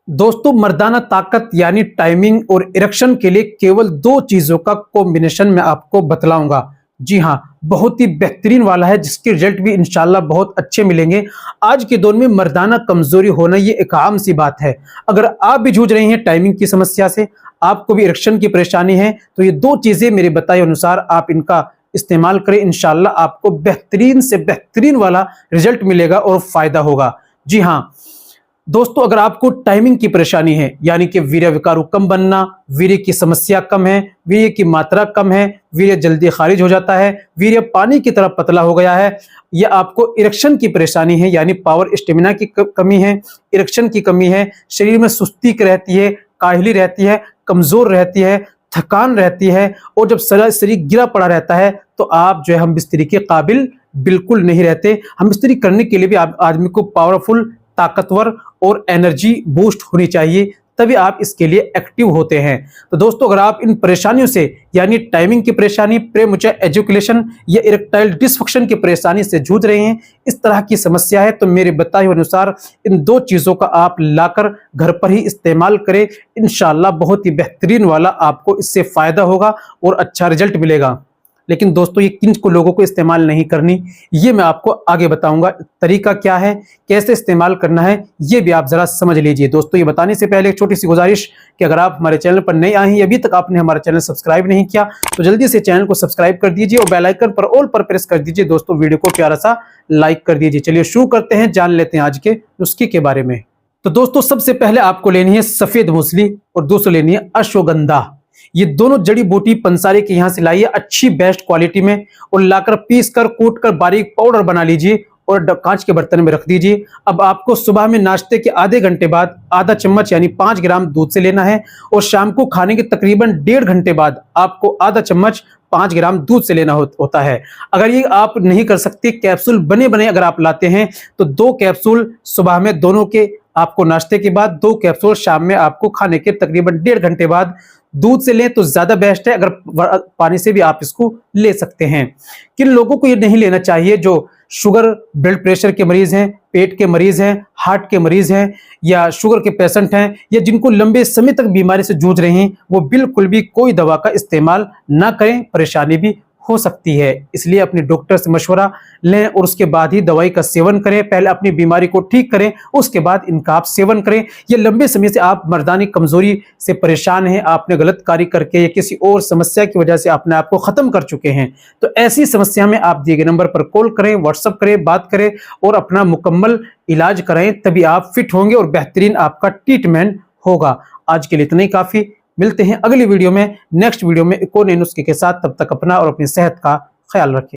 दोस्तों, मर्दाना ताकत यानी टाइमिंग और इरेक्शन के लिए केवल दो चीजों का कॉम्बिनेशन मैं आपको बतलाऊंगा। जी हाँ, बहुत ही बेहतरीन वाला है जिसके रिजल्ट भी इंशाल्लाह बहुत अच्छे मिलेंगे। आज के दौर में मर्दाना कमजोरी होना ये एक आम सी बात है। अगर आप भी जूझ रहे हैं टाइमिंग की समस्या से, आपको भी इरेक्शन की परेशानी है, तो ये दो चीजें मेरे बताए अनुसार आप इनका इस्तेमाल करें। इंशाल्लाह आपको बेहतरीन से बेहतरीन वाला रिजल्ट मिलेगा और फायदा होगा। जी हाँ दोस्तों, अगर आपको टाइमिंग की परेशानी है यानी कि वीर्य विकारू कम बनना, वीर्य की समस्या कम है, वीर्य की मात्रा कम है, वीर्य जल्दी खारिज हो जाता है, वीर्य पानी की तरह पतला हो गया है, या आपको इरेक्शन की परेशानी है यानी पावर स्टेमिना की कमी है, इरेक्शन की कमी है, शरीर में सुस्ती रहती है, काहली रहती है, कमजोर रहती है, थकान रहती है, और जब सारा शरीर गिरा पड़ा रहता है तो आप जो है हम बिस्तरी के काबिल बिल्कुल नहीं रहते। हम बिस्तरी करने के लिए भी आदमी को पावरफुल, ताकतवर और एनर्जी बूस्ट होनी चाहिए, तभी आप इसके लिए एक्टिव होते हैं। तो दोस्तों, अगर आप इन परेशानियों से यानी टाइमिंग की परेशानी, प्रेमोचा एजुकेशन या इरेक्टाइल डिसफंक्शन की परेशानी से जूझ रहे हैं, इस तरह की समस्या है, तो मेरे बताए हुए अनुसार इन दो चीजों का आप लाकर घर पर ही इस्तेमाल करें। इंशाल्लाह बहुत ही बेहतरीन वाला आपको इससे फायदा होगा और अच्छा रिजल्ट मिलेगा। लेकिन दोस्तों, ये किन को लोगों को इस्तेमाल नहीं करनी, ये मैं आपको आगे बताऊंगा। तरीका क्या है, कैसे इस्तेमाल करना है, ये भी आप जरा समझ लीजिए। दोस्तों, ये बताने से पहले एक छोटी सी गुजारिश कि अगर आप हमारे चैनल पर नए आए हैं, अभी तक आपने हमारा चैनल सब्सक्राइब नहीं किया, तो जल्दी से चैनल को सब्सक्राइब कर दीजिए और बेल आइकन पर ऑल पर प्रेस कर दीजिए। दोस्तों, वीडियो को प्यारा सा लाइक कर दीजिए। चलिए शुरू करते हैं, जान लेते हैं आज के नुस्खे के बारे में। तो दोस्तों, सबसे पहले आपको लेनी है सफेद मूसली और दूसरी लेनी है अश्वगंधा। ये दोनों जड़ी बूटी पंसारी के यहां से लाइए अच्छी बेस्ट क्वालिटी में, और लाकर पीस कर कूट कर बारीक पाउडर बना लीजिए और कांच के बर्तन में रख दीजिए। अब आपको सुबह में नाश्ते के आधे घंटे बाद आधा चम्मच यानी 5 ग्राम दूध से लेना है, और शाम को खाने के तकरीबन 1.5 घंटे बाद आपको आधा चम्मच 5 ग्राम दूध से लेना होता है। अगर ये आप नहीं कर सकते, कैप्सूल बने बने अगर आप लाते हैं, तो 2 कैप्सूल सुबह में दोनों के आपको नाश्ते के बाद, 2 कैप्सूल शाम में आपको खाने के तकरीबन 1.5 घंटे बाद दूध से लें तो ज्यादा बेस्ट है। अगर पानी से भी आप इसको ले सकते हैं। किन लोगों को ये नहीं लेना चाहिए? जो शुगर, ब्लड प्रेशर के मरीज हैं, पेट के मरीज हैं, हार्ट के मरीज हैं, या शुगर के पेशेंट हैं, या जिनको लंबे समय तक बीमारी से जूझ रहे हैं, वो बिल्कुल भी कोई दवा का इस्तेमाल ना करें, परेशानी भी हो सकती है। इसलिए अपने डॉक्टर से मशवरा लें और उसके बाद ही दवाई का सेवन करें। पहले अपनी बीमारी को ठीक करें, उसके बाद इनका आप सेवन करें। ये लंबे समय से आप मर्दानी कमजोरी से परेशान हैं, आपने गलत कार्य करके या किसी और समस्या की वजह से अपने आप को खत्म कर चुके हैं, तो ऐसी समस्या में आप दिए गए नंबर पर कॉल करें, व्हाट्सएप करें, बात करें और अपना मुकम्मल इलाज कराएं, तभी आप फिट होंगे और बेहतरीन आपका ट्रीटमेंट होगा। आज के लिए इतना ही काफी। मिलते हैं अगली वीडियो में, नेक्स्ट वीडियो में एक और नए नुस्खे के साथ। तब तक अपना और अपनी सेहत का ख्याल रखें।